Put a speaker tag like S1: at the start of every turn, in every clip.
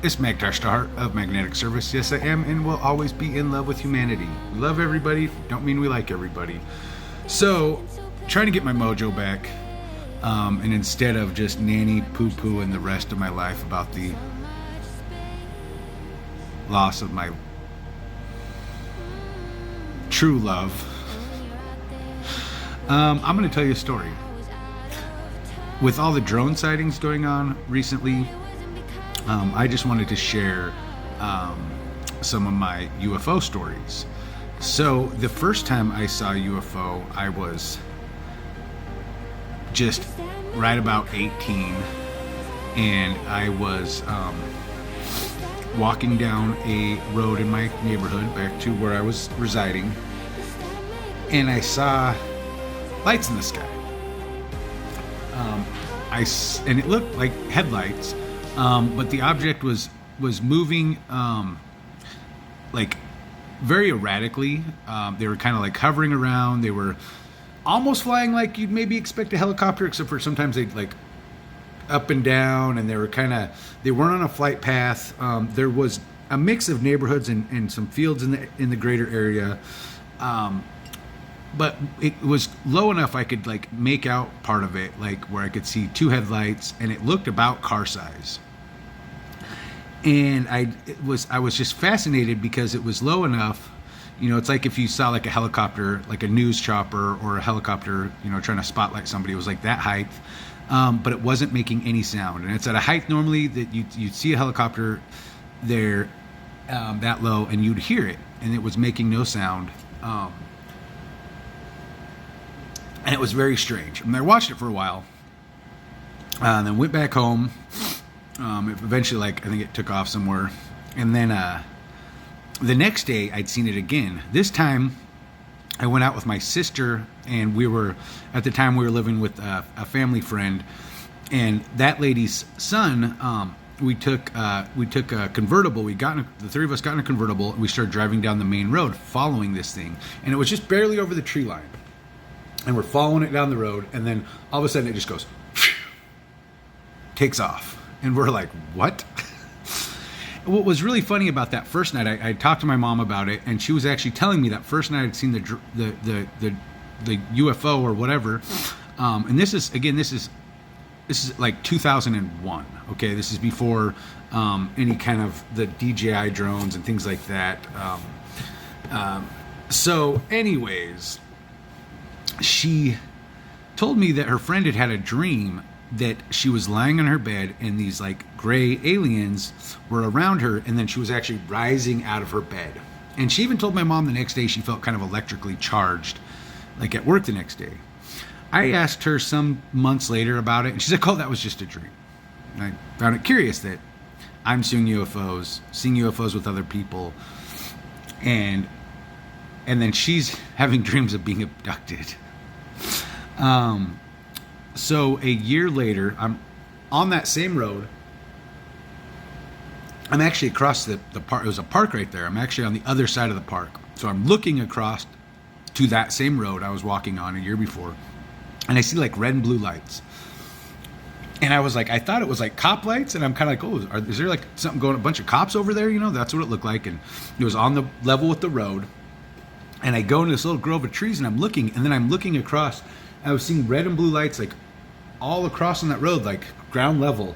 S1: It's Magtar of Magnetic Service. Yes, I am and will always be in love with humanity. We love everybody, don't mean we like everybody. So, trying to get my mojo back, and instead of just nanny poo-pooing the rest of my life about the loss of my true love, I'm going to tell you a story. With all the drone sightings going on recently, I just wanted to share some of my UFO stories. So the first time I saw a UFO, I was just right about 18, and I was walking down a road in my neighborhood back to where I was residing, and I saw lights in the sky. And it looked like headlights, but the object was moving like very erratically. They were kind of like hovering around. They were almost flying like you'd maybe expect a helicopter, except for sometimes they'd like up and down, and they weren't on a flight path. There was a mix of neighborhoods and some fields in the greater area. But it was low enough I could like make out part of it, like where I could see two headlights, and it looked about car size. And I was just fascinated because it was low enough. You know, it's like if you saw like a helicopter, like a news chopper or a helicopter, you know, trying to spotlight somebody. It was like that height, but it wasn't making any sound. And it's at a height normally that you'd see a helicopter there that low, and you'd hear it, and it was making no sound. And it was very strange. And I watched it for a while, and then went back home. Eventually, like, I think it took off somewhere. And then the next day, I'd seen it again. This time, I went out with my sister, and at the time, we were living with a family friend. And that lady's son, we took a convertible. The three of us got in a convertible, and we started driving down the main road, following this thing. And it was just barely over the tree line. And we're following it down the road, and then all of a sudden it just goes, takes off. And we're like, what? What was really funny about that first night, I talked to my mom about it, and she was actually telling me that first night I'd seen the UFO or whatever. And this is like 2001. Okay, this is before any kind of the DJI drones and things like that. So anyways, she told me that her friend had a dream that she was lying on her bed and these like gray aliens were around her, and then she was actually rising out of her bed. And she even told my mom the next day she felt kind of electrically charged, like at work the next day. I asked her some months later about it, and she's like, oh, that was just a dream. And I found it curious that I'm seeing UFOs with other people, and then she's having dreams of being abducted. So a year later, I'm on that same road. I'm actually across the park. It was a park right there. I'm actually on the other side of the park. So I'm looking across to that same road I was walking on a year before. And I see like red and blue lights. And I was like, I thought it was like cop lights. And I'm kind of like, oh, is there like something going, a bunch of cops over there? You know, that's what it looked like. And it was on the level with the road. And I go into this little grove of trees, and I'm looking, and then I'm looking across. I was seeing red and blue lights like all across on that road, like ground level.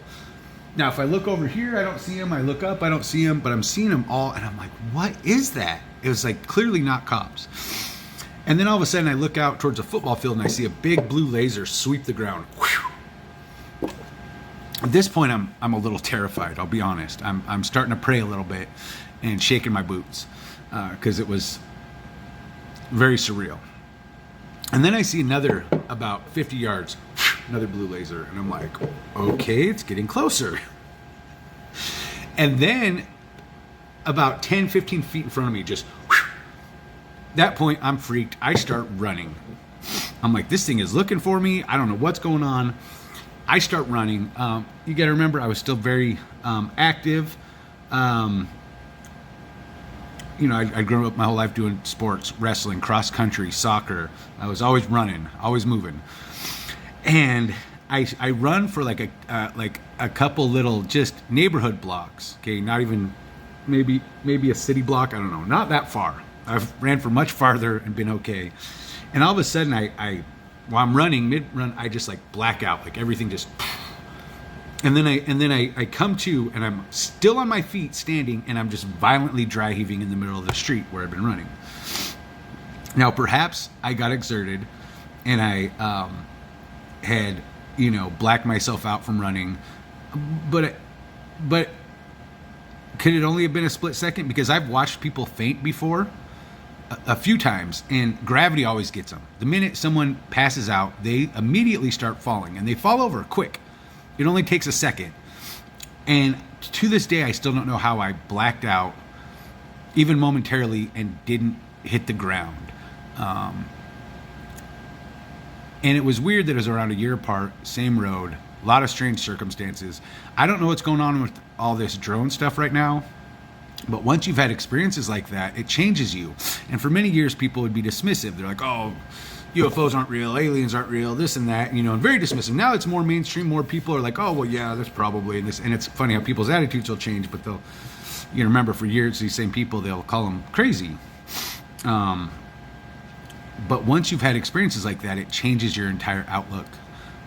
S1: Now, if I look over here, I don't see them. I look up, I don't see them, but I'm seeing them all, and I'm like, what is that? It was like clearly not cops. And then all of a sudden, I look out towards a football field, and I see a big blue laser sweep the ground. Whew. At this point, I'm a little terrified. I'll be honest. I'm starting to pray a little bit and shaking my boots because it was very surreal. And then I see another about 50 yards, another blue laser, and I'm like, okay, it's getting closer. And then about 10, 15 feet in front of me, just that point, I'm freaked. I start running. I'm like, this thing is looking for me. I don't know what's going on. I start running. You got to remember, I was still very active. You know, I grew up my whole life doing sports, wrestling, cross country, soccer. I was always running, always moving. And I run for like a couple little just neighborhood blocks. Okay, not even maybe a city block. I don't know, not that far. I've ran for much farther and been okay. And all of a sudden, I while I'm running mid run, I just like black out, like everything just. And then I come to, and I'm still on my feet standing, and I'm just violently dry heaving in the middle of the street where I've been running. Now perhaps I got exerted, and I had blacked myself out from running, but could it only have been a split second? Because I've watched people faint before a few times, and gravity always gets them. The minute someone passes out, they immediately start falling, and they fall over quick. It only takes a second. And to this day, I still don't know how I blacked out, even momentarily, and didn't hit the ground. And it was weird that it was around a year apart, same road, a lot of strange circumstances. I don't know what's going on with all this drone stuff right now, but once you've had experiences like that, it changes you. And for many years, people would be dismissive. They're like, oh, UFOs aren't real, aliens aren't real, this and that, and very dismissive. Now it's more mainstream. More people are like, oh, well, yeah, that's probably this. And it's funny how people's attitudes will change, but they'll, remember for years, these same people, they'll call them crazy. But once you've had experiences like that, it changes your entire outlook.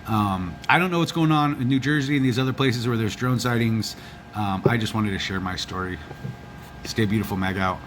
S1: I don't know what's going on in New Jersey and these other places where there's drone sightings. I just wanted to share my story. Stay beautiful, mag out.